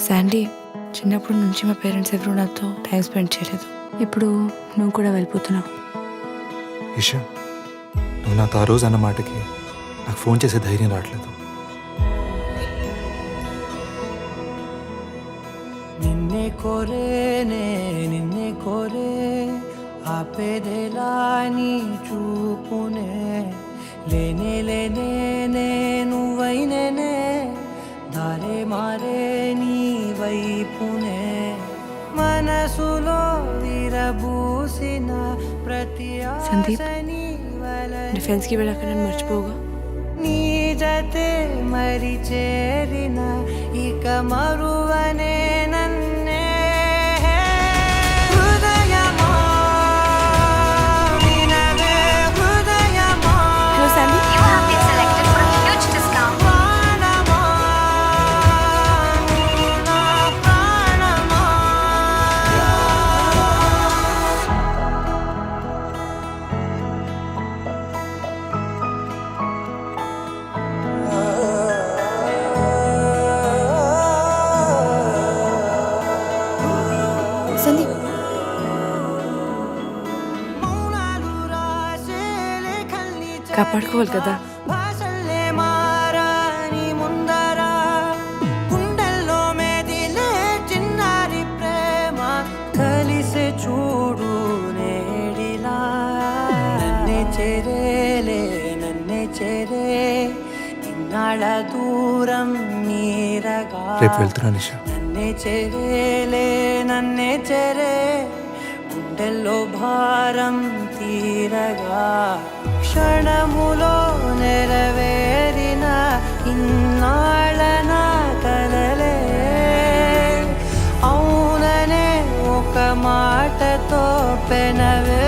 Sandy, చిన్నప్పటి నుంచి మా పేరెంట్స్ ఎవరు నాతో టైం స్పెండ్ చేయలేదు. ఇప్పుడు నువ్వు కూడా వెళ్ళిపోతున్నావు. ఇషా, నువ్వు నాతో ఆ రోజు అన్న మాటకి నాకు ఫోన్ చేసే ధైర్యం రావట్లేదు. నిన్నే కోరేనే నిన్నే కోరే ఆపేదేలా నీ చూపునే లేనే లేనే నువ్వైనేనే దారే మారే నీ వైపునే మనసులో విరబూసిన ప్రతి సందీప్, ఆశని డిఫెన్స్కి వెళ్ళాక నన్ను మర్చిపోగా. నీ జతే మరి చేరిన ఇక మరువనే నన్నే హృదయమా వినవే హృదయమా hello Sandy, You have been selected for a huge discount. ప్రాణమా నా ప్రాణమా సందీప్, మౌనాలు రాసే లేఖల్ని కాపాడుకోవాలి కదా. భాషల్లే మారాని ముందర గుండెల్లో మెదిలే చిన్నారి ప్రేమ కలిసే చూడు నేడిలా నన్నే చేరేలే నన్నే చేరే ఇన్నాళ్ళ దూరం నీరగా రేపు వెళ్తున్నాను ఇషా. నన్నే చేరేలే నన్నే చేరే గుండెల్లో భారం తీరగా క్షణములో నెరవేరిన ఇన్నాళ్ళ నా కలలే అవుననే ఒక మాటతో పెనవే